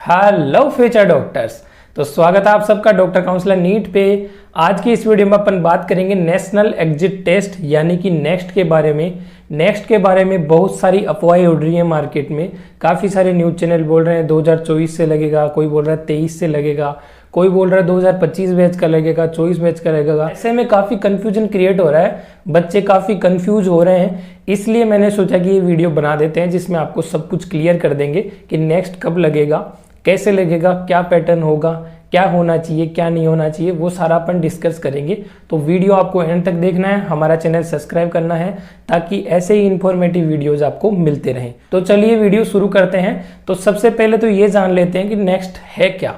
Hello future doctors. तो स्वागत है आप सबका डॉक्टर काउंसलर नीट पे। आज की इस वीडियो में अपन बात करेंगे नेशनल एग्जिट टेस्ट यानी कि नेक्स्ट के बारे में। नेक्स्ट के बारे में बहुत सारी अफवाहें उड़ रही हैं मार्केट में। काफ़ी सारे न्यूज़ चैनल बोल रहे हैं 2024 से लगेगा, कोई बोल रहा है 23 से लगेगा, कोई बोल रहा है 2025 बैच का लगेगा, 24 बैच का लगेगा। ऐसे में काफ़ी कन्फ्यूजन क्रिएट हो रहा है, बच्चे काफ़ी कन्फ्यूज हो रहे हैं। इसलिए मैंने सोचा कि ये वीडियो बना देते हैं जिसमें आपको सब कुछ क्लियर कर देंगे कि नेक्स्ट कब लगेगा, कैसे लगेगा, क्या पैटर्न होगा, क्या होना चाहिए, क्या नहीं होना चाहिए, वो सारा अपन डिस्कस करेंगे। तो वीडियो आपको एंड तक देखना है, हमारा चैनल सब्सक्राइब करना है ताकि ऐसे ही इंफॉर्मेटिव वीडियोस आपको मिलते रहें। तो चलिए वीडियो शुरू करते हैं। तो सबसे पहले तो ये जान लेते हैं कि नेक्स्ट है क्या।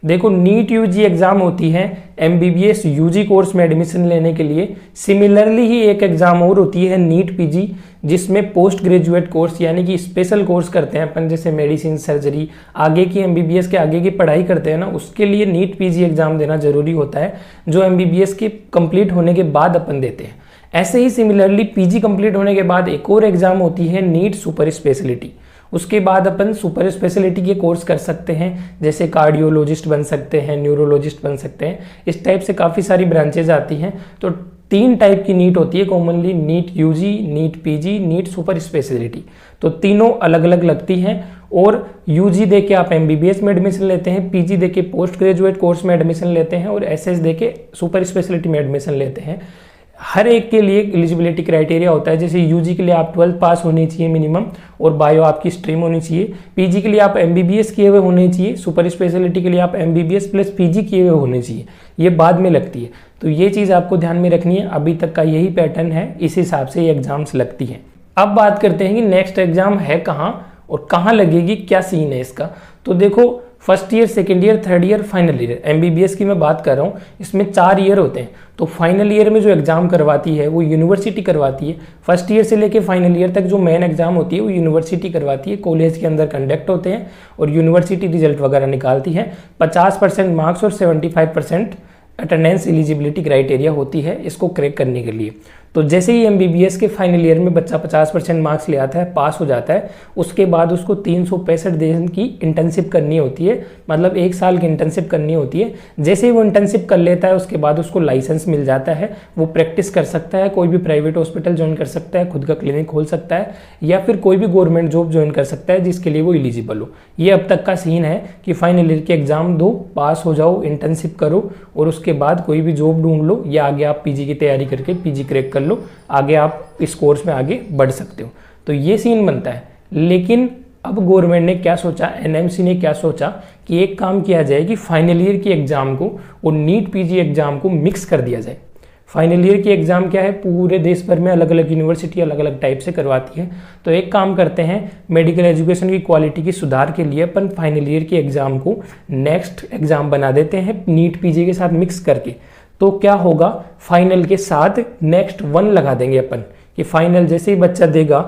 देखो, नीट यूजी एग्जाम होती है एमबीबीएस यूजी कोर्स में एडमिशन लेने के लिए। सिमिलरली ही एक एग्जाम और होती है नीट पीजी, जिसमें पोस्ट ग्रेजुएट कोर्स यानी कि स्पेशल कोर्स करते हैं अपन, जैसे मेडिसिन, सर्जरी, आगे की एमबीबीएस के आगे की पढ़ाई करते हैं ना, उसके लिए नीट पीजी एग्जाम देना जरूरी होता है, जो एमबीबीएस के कंप्लीट होने के बाद अपन देते हैं। ऐसे ही सिमिलरली पीजी कंप्लीट होने के बाद एक और एग्जाम होती है नीट सुपर स्पेशलिटी। उसके बाद अपन सुपर स्पेशलिटी के कोर्स कर सकते हैं, जैसे कार्डियोलॉजिस्ट बन सकते हैं, न्यूरोलॉजिस्ट बन सकते हैं। इस टाइप से काफ़ी सारी ब्रांचेज आती हैं। तो 3 टाइप की नीट होती है commonly, NEET UG, NEET PG, NEET super speciality. तो तीनों अलग अलग लगती हैं। और यूजी दे के आप एमबीबीएस में एडमिशन लेते हैं, पीजी दे के पोस्ट ग्रेजुएट कोर्स में एडमिशन लेते हैं, और एसएस दे के सुपर स्पेशलिटी में एडमिशन लेते हैं। हर एक के लिए एलिजिबिलिटी क्राइटेरिया होता है। जैसे यूजी के लिए आप 12th पास होनी चाहिए मिनिमम, और बायो आपकी स्ट्रीम होनी चाहिए। पीजी के लिए आप एमबीबीएस किए हुए होने चाहिए। सुपर स्पेशलिटी के लिए आप एमबीबीएस प्लस पीजी किए हुए होने चाहिए। ये बाद में लगती है, तो ये चीज़ आपको ध्यान में रखनी है। अभी तक का यही पैटर्न है, इस हिसाब से ये एग्जाम्स लगती हैं। अब बात करते हैं कि नेक्स्ट एग्जाम है कहाँ और कहाँ लगेगी, क्या सीन है इसका। तो देखो, first year, second year, third year, final year, MBBS की मैं बात कर रहा हूँ। इसमें 4 ईयर होते हैं। तो फाइनल ईयर में जो एग्जाम करवाती है वो यूनिवर्सिटी करवाती है। फर्स्ट ईयर से लेके फाइनल ईयर तक जो मेन एग्जाम होती है वो यूनिवर्सिटी करवाती है, कॉलेज के अंदर कंडक्ट होते हैं, और यूनिवर्सिटी रिजल्ट वगैरह निकालती है। 50% मार्क्स और 75% अटेंडेंस एलिजिबिलिटी क्राइटेरिया होती है इसको क्रैक करने के लिए। तो जैसे ही एमबीबीएस के फाइनल ईयर में बच्चा 50% मार्क्स ले आता है, पास हो जाता है, उसके बाद उसको 365 दिन की इंटर्नशिप करनी होती है, मतलब 1 साल की इंटर्नशिप करनी होती है। जैसे ही वो इंटर्नशिप कर लेता है उसके बाद उसको लाइसेंस मिल जाता है। वो प्रैक्टिस कर सकता है, कोई भी प्राइवेट हॉस्पिटल ज्वाइन कर सकता है, खुद का क्लिनिक खोल सकता है, या फिर कोई भी गवर्नमेंट जॉब ज्वाइन कर सकता है जिसके लिए वो एलिजिबल हो। ये अब तक का सीन है कि फाइनल ईयर के एग्जाम दो, पास हो जाओ, इंटर्नशिप करो, और उसके बाद कोई भी जॉब ढूंढ लो, या आगे आप पीजी की तैयारी करके पीजी क्रैक कर लो, आगे आप इस कोर्स में आगे बढ़ सकते हो। तो ये सीन बनता है। लेकिन अब गवर्नमेंट ने क्या सोचा, एनएमसी ने क्या सोचा कि एक काम किया जाए कि फाइनल ईयर की एग्जाम को और नीट पीजी एग्जाम को मिक्स कर दिया जाए। फाइनल ईयर की एग्जाम क्या है, पूरे देश भर में अलग अलग यूनिवर्सिटी अलग अलग टाइप से करवाती है। तो एक काम करते हैं, मेडिकल एजुकेशन की क्वालिटी की सुधार के लिए अपन फाइनल ईयर की एग्जाम को नेक्स्ट एग्जाम बना देते हैं नीट पीजी के साथ मिक्स करके। तो क्या होगा, फाइनल के साथ नेक्स्ट 1 लगा देंगे अपन, कि फाइनल जैसे ही बच्चा देगा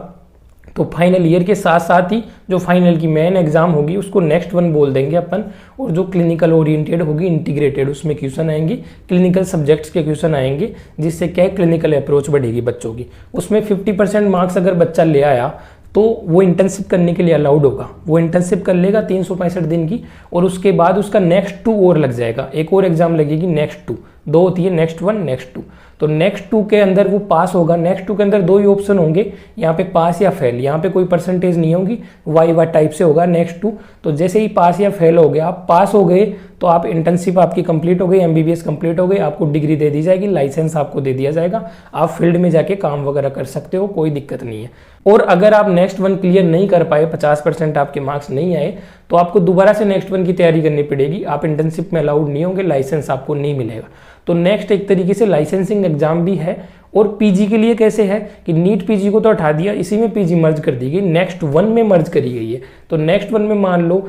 तो फाइनल ईयर के साथ साथ ही जो फाइनल की मेन एग्जाम होगी उसको नेक्स्ट 1 बोल देंगे अपन। और जो क्लिनिकल ओरिएंटेड होगी, इंटीग्रेटेड, उसमें क्वेश्चन आएंगे, क्लिनिकल सब्जेक्ट्स के क्वेश्चन आएंगे, जिससे क्या क्लिनिकल अप्रोच बढ़ेगी बच्चों की। उसमें 50% मार्क्स अगर बच्चा ले आया तो वो इंटर्नशिप करने के लिए अलाउड होगा। वो इंटर्नशिप कर लेगा 365 दिन की, और उसके बाद उसका नेक्स्ट 2 और लग जाएगा, एक और एग्जाम लगेगी नेक्स्ट 2 होती है, नेक्स्ट 1 नेक्स्ट 2। तो नेक्स्ट 2 के अंदर वो पास होगा। नेक्स्ट 2 के अंदर 2 ही ऑप्शन होंगे, यहाँ पे पास या फेल, यहाँ पे कोई परसेंटेज नहीं होगी, वाई टाइप से होगा नेक्स्ट 2। तो जैसे ही पास या फेल हो गया, आप पास हो गए तो आप इंटर्नशिप आपकी कंप्लीट हो गई, एमबीबीएस कंप्लीट हो गई, आपको डिग्री दे दी जाएगी, लाइसेंस आपको दे दिया जाएगा, आप फील्ड में जाके काम वगैरह कर सकते हो, कोई दिक्कत नहीं है। और अगर आप नेक्स्ट 1 क्लियर नहीं कर पाए, 50% आपके मार्क्स नहीं आए, तो आपको दोबारा से नेक्स्ट 1 की तैयारी करनी पड़ेगी। आप इंटर्नशिप में अलाउड नहीं होंगे, लाइसेंस आपको नहीं मिलेगा। तो नेक्स्ट एक तरीके से लाइसेंसिंग एग्जाम भी है। और पीजी के लिए कैसे है कि नीट पीजी को तो हटा दिया, इसी में पीजी मर्ज कर दी गई, नेक्स्ट 1 में मर्ज करी गई है। तो नेक्स्ट 1 में मान लो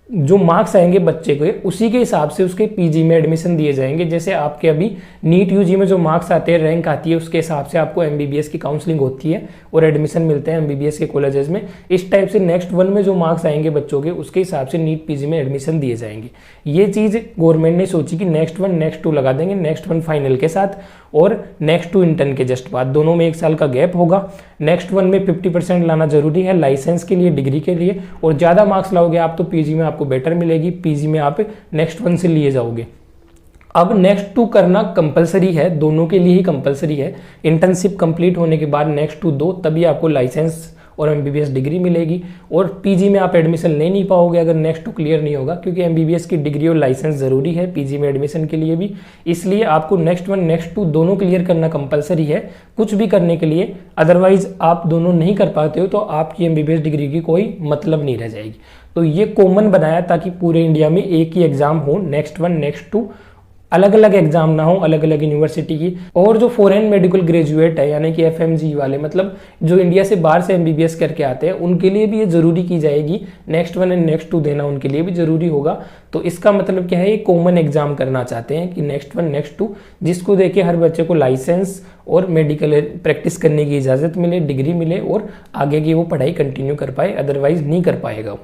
जो मार्क्स आएंगे बच्चे के, उसी के हिसाब से उसके पीजी में एडमिशन दिए जाएंगे। जैसे आपके अभी नीट यूजी में जो मार्क्स आते हैं, रैंक आती है, उसके हिसाब से आपको एमबीबीएस की काउंसलिंग होती है और एडमिशन मिलते हैं एमबीबीएस के कॉलेजेस में। इस टाइप से नेक्स्ट 1 में जो मार्क्स आएंगे बच्चों के, उसके हिसाब से नीट पीजी में एडमिशन दिए जाएंगे। ये चीज़ गवर्नमेंट ने सोची कि नेक्स्ट 1 नेक्स्ट 2 लगा देंगे, नेक्स्ट 1 फाइनल के साथ, और नेक्स्ट टू इंटर्न के जस्ट बाद, दोनों में 1 साल का गैप होगा। नेक्स्ट वन में 50% लाना जरूरी है लाइसेंस के लिए, डिग्री के लिए, और ज़्यादा मार्क्स लाओगे आप तो पीजी में आपको बेटर मिलेगी, पीजी में आप नेक्स्ट वन से लिए जाओगे। अब नेक्स्ट टू करना कंपलसरी है, दोनों के लिए ही कंपलसरी है। इंटर्नशिप कंप्लीट होने के बाद नेक्स्ट टू दो, तभी आपको लाइसेंस और एमबीबीएस डिग्री मिलेगी। और पीजी में आप एडमिशन ले नहीं पाओगे अगर नेक्स्ट टू क्लियर नहीं होगा, क्योंकि एमबीबीएस की डिग्री और लाइसेंस जरूरी है पीजी में एडमिशन के लिए भी। इसलिए आपको नेक्स्ट वन नेक्स्ट टू दोनों क्लियर करना कंपलसरी है कुछ भी करने के लिए। अदरवाइज आप दोनों नहीं कर पाते हो तो आपकी एमबीबीएस डिग्री की कोई मतलब नहीं रह जाएगी। तो ये कॉमन बनाया ताकि पूरे इंडिया में एक ही एग्जाम हो, नेक्स्ट वन नेक्स्ट टू, अलग अलग एग्जाम ना हो अलग अलग यूनिवर्सिटी की। और जो फॉरेन मेडिकल ग्रेजुएट है यानी कि एफएमजी वाले, मतलब जो इंडिया से बाहर से एमबीबीएस करके आते हैं, उनके लिए भी ये जरूरी की जाएगी, next one and next two देना उनके लिए भी जरूरी होगा। तो इसका मतलब क्या है, ये कॉमन एग्जाम करना चाहते हैं कि नेक्स्ट वन नेक्स्ट टू, जिसको देके हर बच्चे को लाइसेंस और मेडिकल प्रैक्टिस करने की इजाजत मिले, डिग्री मिले और आगे की वो पढ़ाई कंटिन्यू कर पाए, अदरवाइज नहीं कर पाएगा।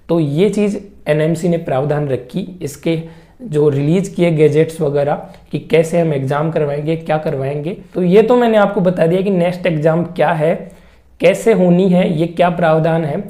तो ये चीज़ एनएमसी ने प्रावधान रखी, इसके जो रिलीज किए गैजेट्स वगैरह कि कैसे हम एग्जाम करवाएंगे, क्या करवाएंगे। तो ये तो मैंने आपको बता दिया कि नेक्स्ट एग्जाम क्या है, कैसे होनी है, ये क्या प्रावधान है।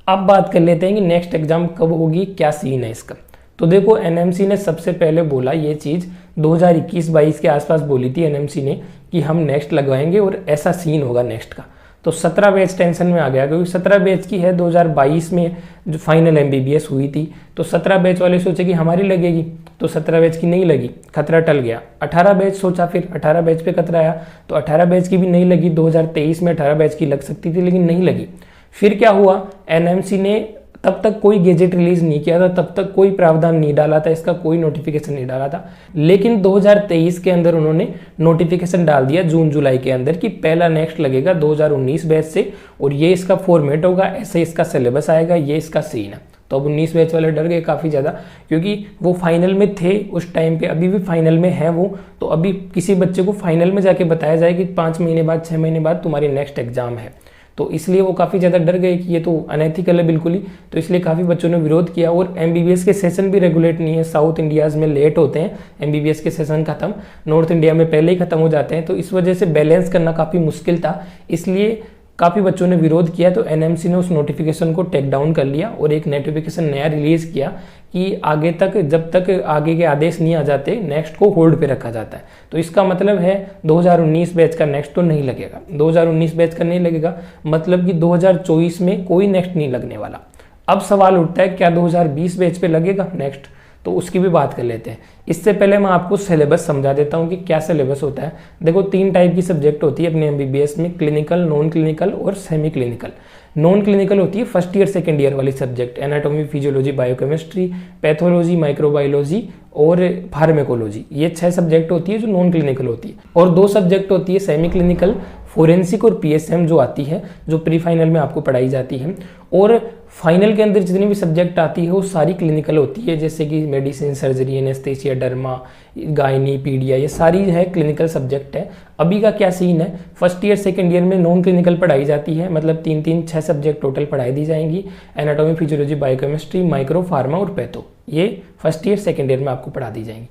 अब बात कर लेते हैं कि नेक्स्ट एग्जाम कब होगी, क्या सीन है इसका। तो देखो एनएमसी ने सबसे पहले बोला ये चीज़ 2021-22 के आसपास बोली थी एनएमसी ने कि हम नेक्स्ट लगवाएंगे और ऐसा सीन होगा नेक्स्ट का। तो 17 बैच टेंशन में आ गया, क्योंकि 17 बैच की है 2022 में जो फाइनल एमबीबीएस हुई थी। तो 17 बैच वाले सोचे कि हमारी लगेगी, तो 17 बैच की नहीं लगी, खतरा टल गया। 18 बैच सोचा, फिर 18 बैच पे खतरा आया, तो 18 बैच की भी नहीं लगी। 2023 में 18 बैच की लग सकती थी लेकिन नहीं लगी। फिर क्या हुआ, एनएमसी ने तब तक कोई गेजेट रिलीज नहीं किया था, तब तक कोई प्रावधान नहीं डाला था, इसका कोई नोटिफिकेशन नहीं डाला था। लेकिन 2023 के अंदर उन्होंने नोटिफिकेशन डाल दिया जून जुलाई के अंदर कि पहला नेक्स्ट लगेगा 2019 बैच से, और ये इसका फॉर्मेट होगा, ऐसे इसका सिलेबस आएगा, ये इसका सीन है। तो अब 19 बैच वाले डर गए काफ़ी ज़्यादा, क्योंकि वो फाइनल में थे उस टाइम पे, अभी भी फाइनल में है वो। तो अभी किसी बच्चे को फाइनल में जाके बताया जाए कि 5 महीने बाद 6 महीने बाद तुम्हारी नेक्स्ट एग्जाम है, तो इसलिए वो काफ़ी ज़्यादा डर गए कि ये तो अनएथिकल है बिल्कुल ही। तो इसलिए काफ़ी बच्चों ने विरोध किया। और एमबीबीएस के सेशन भी रेगुलेट नहीं है, साउथ इंडियाज़ में लेट होते हैं एमबीबीएस के सेशन खत्म, नॉर्थ इंडिया में पहले ही खत्म हो जाते हैं। तो इस वजह से बैलेंस करना काफ़ी मुश्किल था, इसलिए काफ़ी बच्चों ने विरोध किया। तो एनएमसी ने उस नोटिफिकेशन को टेक डाउन कर लिया और एक नोटिफिकेशन नया रिलीज़ किया कि आगे तक, जब तक आगे के आदेश नहीं आ जाते, नेक्स्ट को होल्ड पे रखा जाता है। तो इसका मतलब है 2019 बैच का नेक्स्ट तो नहीं लगेगा, 2019 बैच का नहीं लगेगा, मतलब कि 2024 में कोई नेक्स्ट नहीं लगने वाला। अब सवाल उठता है क्या 2020 बैच पे लगेगा नेक्स्ट, तो उसकी भी बात कर लेते हैं। इससे पहले मैं आपको सिलेबस समझा देता हूँ कि क्या सिलेबस होता है। देखो 3 टाइप की सब्जेक्ट होती है अपने एमबीबीएस में, क्लिनिकल, नॉन क्लिनिकल और सेमी क्लिनिकल। नॉन क्लिनिकल होती है फर्स्ट ईयर सेकंड ईयर वाली subject, anatomy, physiology, biochemistry, pathology, microbiology और फार्मेकोलॉजी। ये 6 सब्जेक्ट होती है जो नॉन क्लिनिकल होती है। और 2 सब्जेक्ट होती है सेमी क्लिनिकल, फोरेंसिक और पीएसएम जो आती है, जो प्री फाइनल में आपको पढ़ाई जाती है। और फाइनल के अंदर जितनी भी सब्जेक्ट आती है वो सारी क्लिनिकल होती है, जैसे कि medicine, surgery, anaesthesia, derma, gynae, paedia, ये सारी है क्लिनिकल सब्जेक्ट है। अभी का क्या सीन है, फर्स्ट ईयर सेकंड ईयर में नॉन क्लिनिकल पढ़ाई जाती है, मतलब 3-3-6 सब्जेक्ट टोटल पढ़ाई दी जाएंगी, anatomy, physiology, biochemistry, micro, pharma और पैथो, ये फर्स्ट ईयर सेकंड ईयर में आपको पढ़ा दी जाएंगी।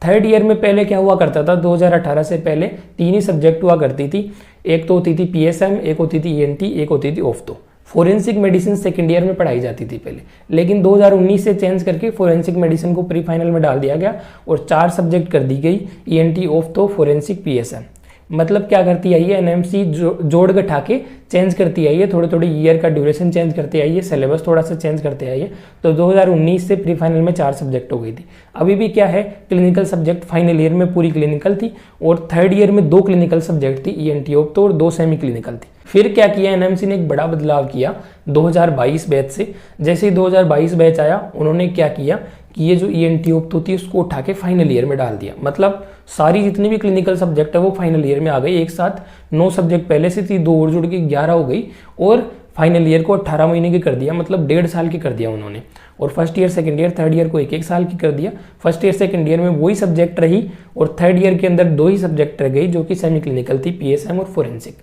थर्ड ईयर में पहले क्या हुआ करता था, 2018 से पहले 3 ही सब्जेक्ट हुआ करती थी, एक तो होती थी पीएसएम, एक होती थी ईएनटी, एक होती थी ऑफ्थो। फोरेंसिक मेडिसिन सेकंड ईयर में पढ़ाई जाती थी पहले, लेकिन 2019 से चेंज करके फोरेंसिक मेडिसिन को प्री फाइनल में डाल दिया गया और 4 सब्जेक्ट कर दी गई, ईएनटी, ऑफ्थो, फोरेंसिक, पीएसएम। मतलब क्या करती आई है एनएमसी, जोड़ घटा के चेंज करती आई है, थोड़े थोड़े ईयर का ड्यूरेशन चेंज करती आई है, सिलेबस थोड़ा सा चेंज करते आई है। तो 2019 से प्री फाइनल में 4 सब्जेक्ट हो गई थी। अभी भी क्या है, क्लिनिकल सब्जेक्ट फाइनल ईयर में पूरी क्लिनिकल थी और थर्ड ईयर में 2 क्लिनिकल सब्जेक्ट थी, ईएनटी, ऑफ्थो और 2 सेमी क्लिनिकल थी। फिर क्या किया एनएमसी ने, एक बड़ा बदलाव किया 2022 बैच से। जैसे ही 2022 बैच आया, उन्होंने क्या किया कि ये जो ईएनटी, ऑफ्थो थी उसको उठा के फाइनल ईयर में डाल दिया। मतलब सारी जितनी भी क्लिनिकल सब्जेक्ट है वो फाइनल ईयर में आ गई। एक साथ 9 सब्जेक्ट पहले से थी, 2 और जुड़ के 11 हो गई और फाइनल ईयर को 18 महीने की कर दिया, मतलब 1.5 साल की कर दिया उन्होंने। और first year second year third year को 1-1 साल की कर दिया। फर्स्ट ईयर सेकंड ईयर में वही सब्जेक्ट रही और थर्ड ईयर के अंदर 2 ही सब्जेक्ट रह गई जो कि सेमी क्लिनिकल थी, पीएसएम और फोरेंसिक।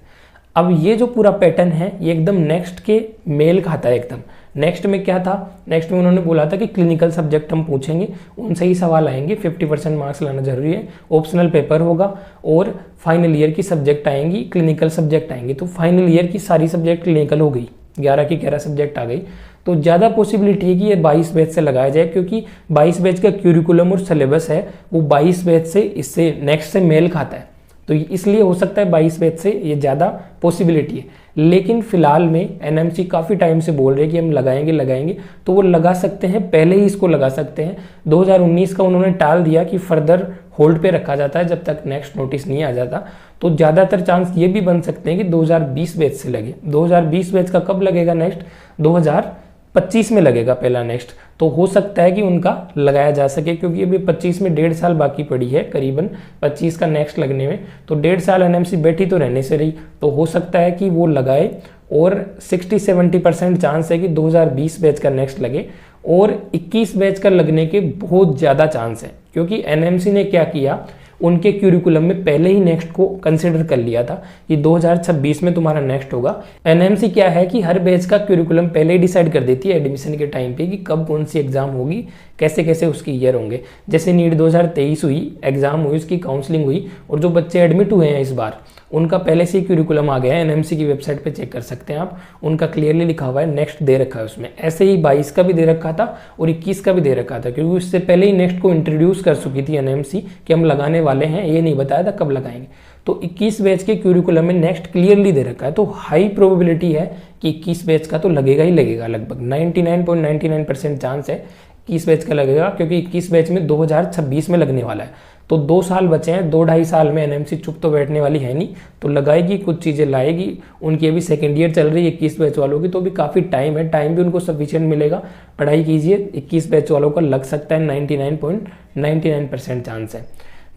अब ये जो पूरा पैटर्न है ये एकदम नेक्स्ट के मेल खाता है, एकदम नेक्स्ट में क्या था, नेक्स्ट में उन्होंने बोला था कि क्लिनिकल सब्जेक्ट हम पूछेंगे, उनसे ही सवाल आएंगे, 50% मार्क्स लाना जरूरी है, ऑप्शनल पेपर होगा और फाइनल ईयर की सब्जेक्ट आएंगी, क्लिनिकल सब्जेक्ट आएंगे। तो फाइनल ईयर की सारी सब्जेक्ट क्लिनिकल हो गई, 11 की 11 सब्जेक्ट आ गई। तो ज़्यादा पॉसिबिलिटी है कि ये 22 बैच से लगाया जाए, क्योंकि 22 बैच का क्यूरिकुलम और सिलेबस है वो 22 बैच से इससे नेक्स्ट से मेल खाता है। तो इसलिए हो सकता है 22 बैच से ये ज़्यादा पॉसिबिलिटी है। लेकिन फिलहाल में एनएमसी काफ़ी टाइम से बोल रहे हैं कि हम लगाएंगे, तो वो लगा सकते हैं, पहले ही इसको लगा सकते हैं। 2019 का उन्होंने टाल दिया कि फर्दर होल्ड पे रखा जाता है जब तक नेक्स्ट नोटिस नहीं आ जाता। तो ज़्यादातर चांस ये भी बन सकते हैं कि 2020 बैच से लगे। 2020 बैच का कब लगेगा नेक्स्ट, 2025 में लगेगा पहला नेक्स्ट। तो हो सकता है कि उनका लगाया जा सके, क्योंकि अभी 25 में 1.5 साल बाकी पड़ी है करीबन 25 का नेक्स्ट लगने में। तो 1.5 साल एनएमसी बैठी तो रहने से रही, तो हो सकता है कि वो लगाए। और 60-70% चांस है कि 2020 बैच का नेक्स्ट लगे, और 21 बैच का लगने के बहुत ज़्यादा चांस है। क्योंकि एनएमसी ने क्या किया, उनके क्यूरिकुलम में पहले ही नेक्स्ट को कंसिडर कर लिया था कि 2026 में तुम्हारा नेक्स्ट होगा। एनएमसी क्या है कि हर बैच का क्यूरिकुलम पहले ही डिसाइड कर देती है एडमिशन के टाइम पे कि कब कौन सी एग्जाम होगी, कैसे कैसे उसके ईयर होंगे। जैसे नीट 2023 हुई, एग्जाम हुई, उसकी काउंसलिंग हुई, और जो बच्चे एडमिट हुए हैं इस बार उनका पहले से ही क्यूरिकुलम आ गया है। एनएमसी की वेबसाइट पे चेक कर सकते हैं आप, उनका क्लियरली लिखा हुआ है, नेक्स्ट दे रखा है उसमें। ऐसे ही 22 का भी दे रखा था और 21 का भी दे रखा था, क्योंकि उससे पहले ही नेक्स्ट को इंट्रोड्यूस कर चुकी थी एनएमसी कि हम लगाने वाले हैं, ये नहीं बताया था कब लगाएंगे। तो 21 बैच के क्यूरिकुलम में नेक्स्ट क्लियरली दे रखा है। तो हाई प्रोबेबिलिटी है कि 21 बैच का तो लगेगा ही लगेगा, लगभग 99.99% चांस है 21 बैच का लगेगा, क्योंकि 21 बैच में 2026 में लगने वाला है। तो 2 साल बचे हैं, 2-2.5 साल में एनएमसी चुप तो बैठने वाली है नहीं, तो लगाएगी, कुछ चीज़ें लाएगी। उनकी अभी सेकेंड ईयर चल रही है 21 बैच वालों की, तो भी काफ़ी टाइम है, टाइम भी उनको सफिशिएंट मिलेगा। पढ़ाई कीजिए, 21 बैच वालों का लग सकता है, 99.99% चांस है।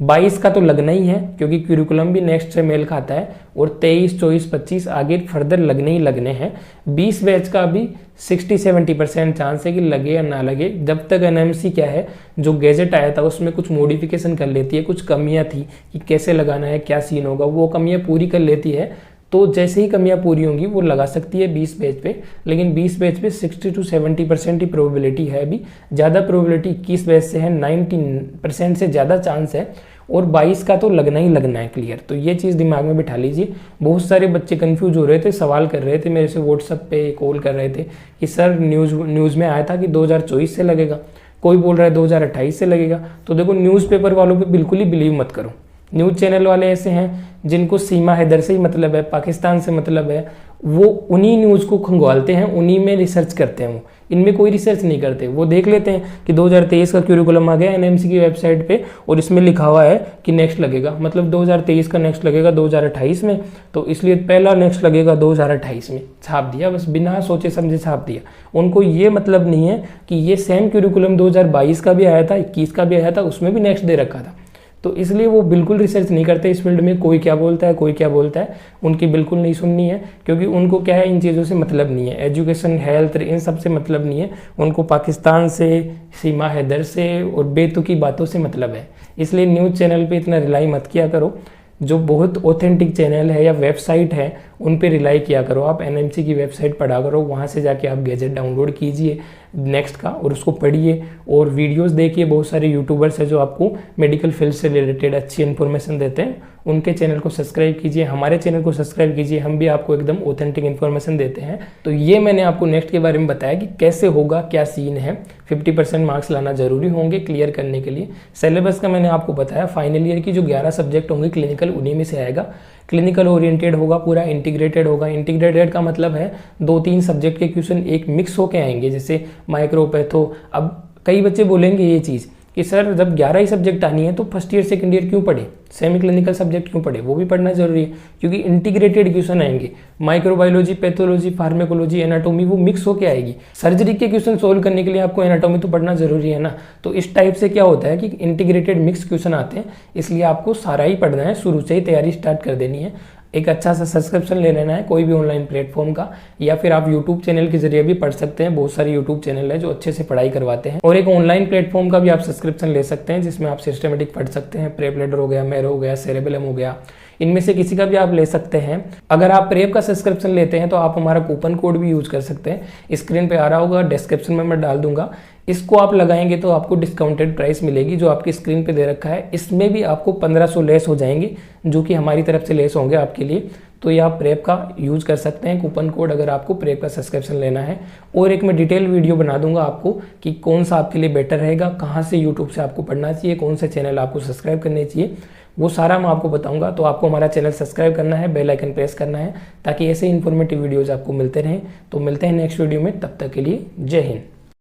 22 का तो लगना ही है, क्योंकि क्यूरिकुलम भी नेक्स्ट से मेल खाता है, और 23, 24, 25 आगे फर्दर लगने ही लगने हैं। 20 बैच का भी 60-70% चांस है कि लगे या ना लगे, जब तक एनएमसी क्या है, जो गैजेट आया था उसमें कुछ मॉडिफिकेशन कर लेती है, कुछ कमियां थी कि कैसे लगाना है, क्या सीन होगा, वो कमियां पूरी कर लेती है। तो जैसे ही कमियां पूरी होंगी वो लगा सकती है 20 बैच पे। लेकिन 20 बैच पे 60-70% ही प्रोबेबिलिटी है, अभी ज़्यादा प्रोबेबिलिटी 21 बैच से है, 90% से ज़्यादा चांस है। और 22 का तो लगना ही लगना है क्लियर। तो ये चीज़ दिमाग में बिठा लीजिए। बहुत सारे बच्चे कंफ्यूज हो रहे थे, सवाल कर रहे थे मेरे से, व्हाट्सएप पे कॉल कर रहे थे कि सर न्यूज़ में आया था कि 2024 से लगेगा, कोई बोल रहा है 2028 से लगेगा। तो देखो, न्यूज़पेपर वालों पे बिल्कुल ही बिलीव मत करो। न्यूज़ चैनल वाले ऐसे हैं जिनको सीमा हैदर से ही मतलब है, पाकिस्तान से मतलब है, वो उन्हीं न्यूज़ को खंगवालते हैं, उन्हीं में रिसर्च करते हैं। वो इनमें कोई रिसर्च नहीं करते। वो देख लेते हैं कि 2023 का क्यूरिकुलम आ गया एनएमसी की वेबसाइट पे और इसमें लिखा हुआ है कि नेक्स्ट लगेगा, मतलब 2023 का नेक्स्ट लगेगा 2028 में, तो इसलिए पहला नेक्स्ट लगेगा 2028 में, छाप दिया, बस बिना सोचे समझे छाप दिया। उनको ये मतलब नहीं है कि ये सेम क्यूरिकुलम 2022 का भी आया था, 21 का भी आया था, उसमें भी नेक्स्ट दे रखा था। तो इसलिए वो बिल्कुल रिसर्च नहीं करते इस फील्ड में। कोई क्या बोलता है, कोई क्या बोलता है, उनकी बिल्कुल नहीं सुननी है, क्योंकि उनको क्या है, इन चीज़ों से मतलब नहीं है। एजुकेशन, हेल्थ, इन सब से मतलब नहीं है उनको, पाकिस्तान से, सीमा हैदर से और बेतुकी बातों से मतलब है। इसलिए न्यूज़ चैनल पे इतना रिलाई मत किया करो। जो बहुत ऑथेंटिक चैनल है या वेबसाइट है उन पे रिलाई किया करो। आप एनएमसी की वेबसाइट पढ़ा करो, वहाँ से जाके आप गैजेट डाउनलोड कीजिए नेक्स्ट का और उसको पढ़िए और वीडियोस देखिए। बहुत सारे यूट्यूबर्स हैं जो आपको मेडिकल फील्ड से रिलेटेड अच्छी इन्फॉर्मेशन देते हैं, उनके चैनल को सब्सक्राइब कीजिए, हमारे चैनल को सब्सक्राइब कीजिए, हम भी आपको एकदम ऑथेंटिक इन्फॉर्मेशन देते हैं। तो ये मैंने आपको नेक्स्ट के बारे में बताया कि कैसे होगा, क्या सीन है। 50% मार्क्स लाना जरूरी होंगे क्लियर करने के लिए। सिलेबस का मैंने आपको बताया, फाइनल ईयर की जो 11 सब्जेक्ट होंगे क्लिनिकल, उन्हीं में से आएगा। क्लिनिकल ओरिएंटेड होगा, पूरा इंटीग्रेटेड होगा। इंटीग्रेटेड का मतलब है 2-3 सब्जेक्ट के क्वेश्चन एक मिक्स होके आएंगे, जैसे माइक्रोपैथो। अब कई बच्चे बोलेंगे ये चीज़ कि सर जब 11 ही सब्जेक्ट आनी है तो फर्स्ट ईयर सेकंड ईयर क्यों पढ़े, सेमी क्लिनिकल सब्जेक्ट क्यों पढ़े, वो भी पढ़ना जरूरी है, क्योंकि इंटीग्रेटेड क्वेश्चन आएंगे। माइक्रोबायोलॉजी, पैथोलॉजी, फार्मेकोलॉजी, एनाटॉमी वो मिक्स होके आएगी। सर्जरी के क्वेश्चन सोल्व करने के लिए आपको एनाटॉमी तो पढ़ना जरूरी है ना। तो इस टाइप से क्या होता है कि इंटीग्रेटेड मिक्स क्वेश्चन आते हैं, इसलिए आपको सारा ही पढ़ना है, शुरू से ही तैयारी स्टार्ट कर देनी है। एक अच्छा सा सब्सक्रिप्शन ले लेना है कोई भी ऑनलाइन प्लेटफॉर्म का, या फिर आप यूट्यूब चैनल के जरिए भी पढ़ सकते हैं। बहुत सारे यूट्यूब चैनल है जो अच्छे से पढ़ाई करवाते हैं। और एक ऑनलाइन प्लेटफॉर्म का भी आप सब्सक्रिप्शन ले सकते हैं जिसमें आप सिस्टमेटिक पढ़ सकते हैं। प्रेप लैडर हो गया, मैरो हो गया, सेरेबेलम हो गया, इनमें से किसी का भी आप ले सकते हैं। अगर आप प्रेप का सब्सक्रिप्शन लेते हैं तो आप हमारा कूपन कोड भी यूज कर सकते हैं, स्क्रीन पे आ रहा होगा, डिस्क्रिप्शन में मैं डाल दूंगा। इसको आप लगाएंगे तो आपको डिस्काउंटेड प्राइस मिलेगी जो आपकी स्क्रीन पे दे रखा है। इसमें भी आपको 1500 लेस हो जाएंगे जो कि हमारी तरफ से लेस होंगे आपके लिए। तो ये आप प्रेप का यूज कर सकते हैं कूपन कोड अगर आपको प्रेप का सब्सक्रिप्शन लेना है। और एक मैं डिटेल वीडियो बना दूंगा आपको कि कौन सा आपके लिए बेटर रहेगा, कहाँ से यूट्यूब से आपको पढ़ना चाहिए, कौन से चैनल आपको सब्सक्राइब करने चाहिए, वो सारा मैं आपको बताऊंगा। तो आपको हमारा चैनल सब्सक्राइब करना है, बेल आइकन प्रेस करना है ताकि ऐसे इन्फॉर्मेटिव वीडियोज आपको मिलते रहें। तो मिलते हैं नेक्स्ट वीडियो में, तब तक के लिए जय हिंद।